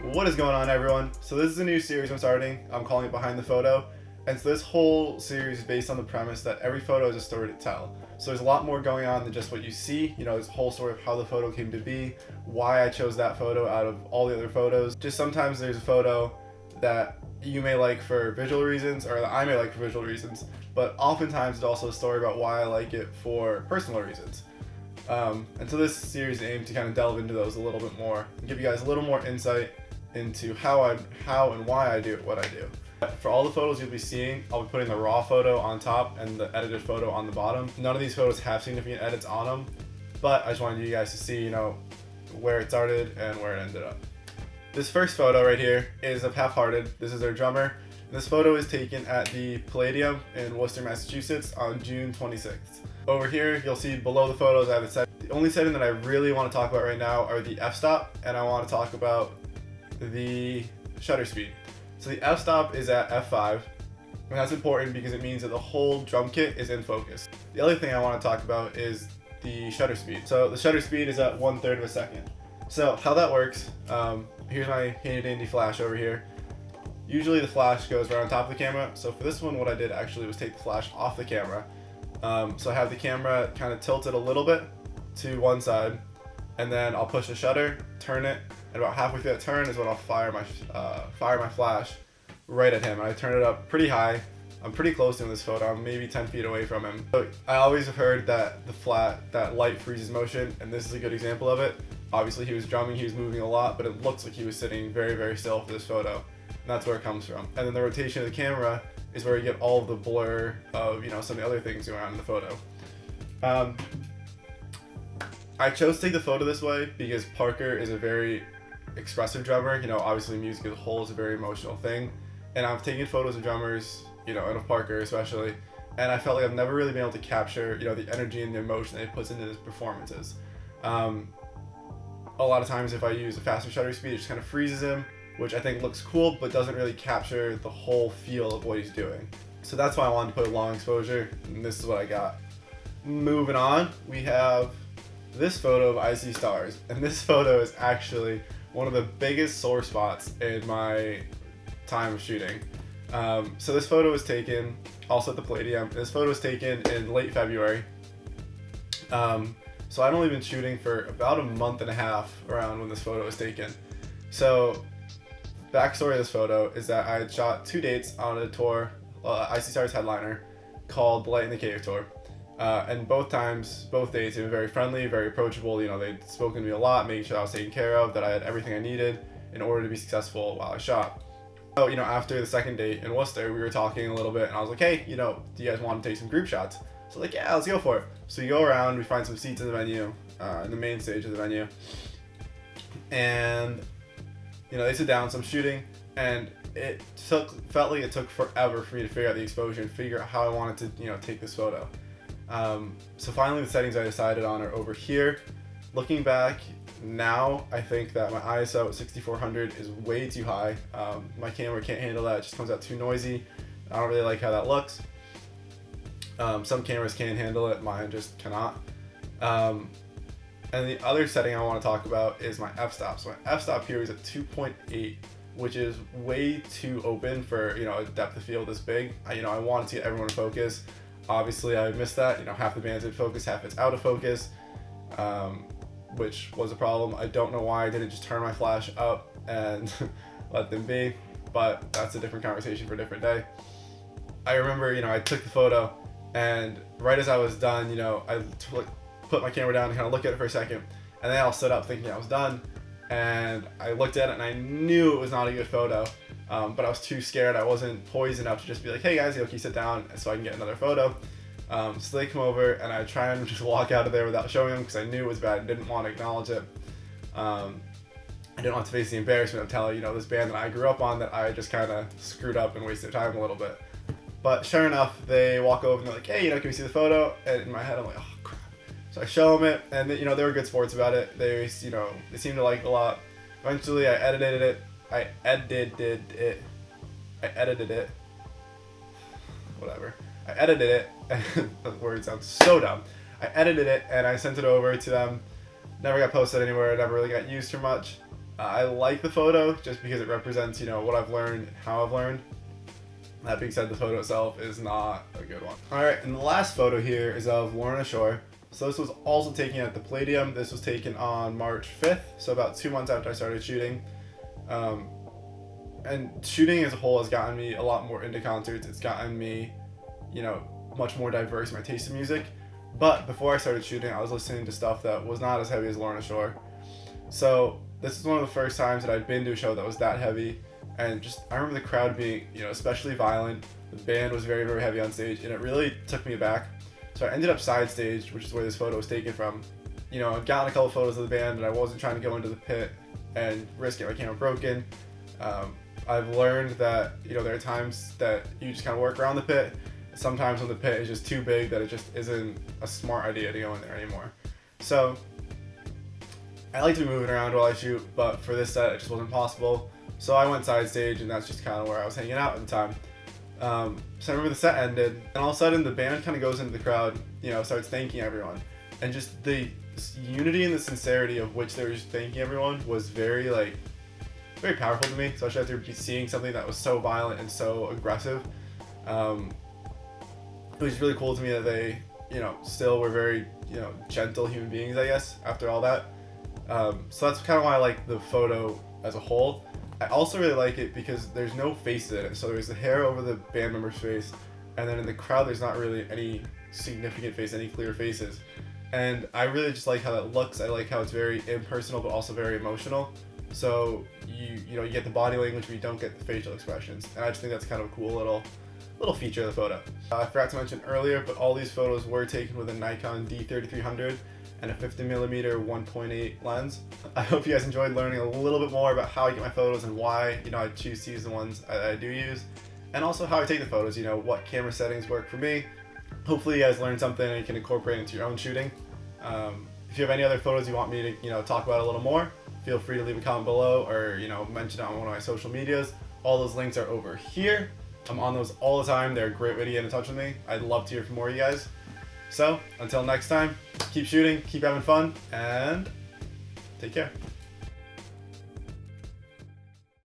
What is going on, everyone? So this is a new series I'm starting. I'm calling it Behind the Photo. And so this whole series is based on the premise that every photo is a story to tell. So there's a lot more going on than just what you see. You know, there's a whole story of how the photo came to be, why I chose that photo out of all the other photos. Just sometimes there's a photo that you may like for visual reasons, or that I may like for visual reasons, but oftentimes it's also a story about why I like it for personal reasons. And so this series aims to kind of delve into those a little bit more and give you guys a little more insight into how and why I do what I do. For all the photos you'll be seeing, I'll be putting the raw photo on top and the edited photo on the bottom. None of these photos have significant edits on them, but I just wanted you guys to see, you know, where it started and where it ended up. This first photo right here is of Half-Hearted. This is their drummer. This photo is taken at the Palladium in Worcester, Massachusetts on June 26th. Over here, you'll see below the photos I have a setting. The only setting that I really want to talk about right now are the f-stop, and I want to talk about the shutter speed. So the f-stop is at f5, and that's important because it means that the whole drum kit is in focus. The other thing I want to talk about is the shutter speed. So the shutter speed is at 1/3 of a second. So how that works, here's my handy dandy flash over here. Usually the flash goes right on top of the camera, so for this one what I did actually was take the flash off the camera. So I have the camera kind of tilted a little bit to one side, and then I'll push the shutter, turn it, and about halfway through that turn is when I'll fire my flash right at him. And I turn it up pretty high. I'm pretty close to him in this photo. I'm maybe 10 feet away from him. So I always have heard that that light freezes motion, and this is a good example of it. Obviously he was drumming, he was moving a lot, but it looks like he was sitting very, very still for this photo. And that's where it comes from. And then the rotation of the camera is where you get all of the blur of, you know, some of the other things going on in the photo. I chose to take the photo this way because Parker is a very expressive drummer. You know, obviously music as a whole is a very emotional thing. And I've taken photos of drummers, you know, and of Parker especially, and I felt like I've never really been able to capture, you know, the energy and the emotion that he puts into his performances. A lot of times if I use a faster shutter speed, it just kind of freezes him, which I think looks cool, but doesn't really capture the whole feel of what he's doing. So that's why I wanted to put a long exposure, and this is what I got. Moving on, we have this photo of I See Stars, and this photo is actually one of the biggest sore spots in my time of shooting. So this photo was taken also at the Palladium. This photo was taken in late February. So I'd only been shooting for about a month and a half around when this photo was taken. So backstory of this photo is that I had shot 2 dates on a tour, I See Stars headliner, called the Light in the Cave tour. And both dates, they were very friendly, very approachable. You know, they'd spoken to me a lot, making sure I was taken care of, that I had everything I needed in order to be successful while I shot. So, you know, after the second date in Worcester, we were talking a little bit, and I was like, hey, you know, do you guys want to take some group shots? So like, yeah, let's go for it. So we go around, we find some seats in the venue, in the main stage of the venue, and, you know, they sit down, so I'm shooting, and felt like it took forever for me to figure out the exposure and figure out how I wanted to, you know, take this photo. So finally the settings I decided on are over here. Looking back now, I think that my ISO at 6400 is way too high. My camera can't handle that, it just comes out too noisy. I don't really like how that looks. Some cameras can handle it, mine just cannot. And the other setting I want to talk about is my f-stop. So my f-stop here is at 2.8, which is way too open for, you know, a depth of field this big. I wanted to get everyone to focus. Obviously I missed that, you know, half the band's in focus, half it's out of focus, which was a problem. I don't know why I didn't just turn my flash up and let them be, but that's a different conversation for a different day. I remember, you know, I took the photo, and right as I was done, you know, I put my camera down and kind of looked at it for a second, and then I stood up thinking I was done, and I looked at it and I knew it was not a good photo. But I was too scared. I wasn't poised enough to just be like, hey guys, can you sit down so I can get another photo. So they come over, and I try and just walk out of there without showing them because I knew it was bad and didn't want to acknowledge it. I didn't want to face the embarrassment of telling, you know, this band that I grew up on that I just kind of screwed up and wasted time a little bit. But sure enough, they walk over and they're like, hey, you know, can we see the photo? And in my head, I'm like, oh crap. So I show them it, and you know, they were good sports about it. They, you know, they seemed to like it a lot. Eventually, I edited it. Whatever. I edited it, and the word sounds so dumb. I edited it and I sent it over to them. Never got posted anywhere, never really got used too much. I like the photo just because it represents, you know, what I've learned, how I've learned. That being said, the photo itself is not a good one. Alright, and the last photo here is of Lorna Shore. So this was also taken at the Palladium. This was taken on March 5th, so about 2 months after I started shooting. And shooting as a whole has gotten me a lot more into concerts. It's gotten me, you know, much more diverse in my taste in music. But before I started shooting, I was listening to stuff that was not as heavy as Lorna Shore. So this is one of the first times that I'd been to a show that was that heavy. And just, I remember the crowd being, you know, especially violent. The band was very, very heavy on stage, and it really took me aback. So I ended up side stage, which is where this photo was taken from. You know, I've gotten a couple photos of the band, and I wasn't trying to go into the pit and risk getting my camera broken. I've learned that, you know, there are times that you just kind of work around the pit. Sometimes when the pit is just too big that it just isn't a smart idea to go in there anymore. So I like to be moving around while I shoot, but for this set it just wasn't possible. So I went side stage, and that's just kind of where I was hanging out at the time. So I remember the set ended, and all of a sudden the band kind of goes into the crowd, you know, starts thanking everyone. And just the unity and the sincerity of which they were just thanking everyone was very powerful to me, especially after seeing something that was so violent and so aggressive. It was really cool to me that they, you know, still were very, you know, gentle human beings, I guess, after all that. So that's kind of why I like the photo as a whole. I also really like it because there's no faces in it. So there's the hair over the band member's face, and then in the crowd there's not really any significant face, any clear faces. And I really just like how that looks. I like how it's very impersonal but also very emotional. So you know, you get the body language but you don't get the facial expressions. And I just think that's kind of a cool little feature of the photo. I forgot to mention earlier, but all these photos were taken with a Nikon D3300 and a 50mm 1.8 lens. I hope you guys enjoyed learning a little bit more about how I get my photos and why, you know, I choose to use the ones I do use, and also how I take the photos, you know, what camera settings work for me. Hopefully you guys learned something and you can incorporate it into your own shooting. If you have any other photos you want me to, you know, talk about a little more, feel free to leave a comment below, or, you know, mention it on one of my social medias. All those links are over here. I'm on those all the time. They're a great way to get in touch with me. I'd love to hear from more of you guys. So, until next time, keep shooting, keep having fun, and take care.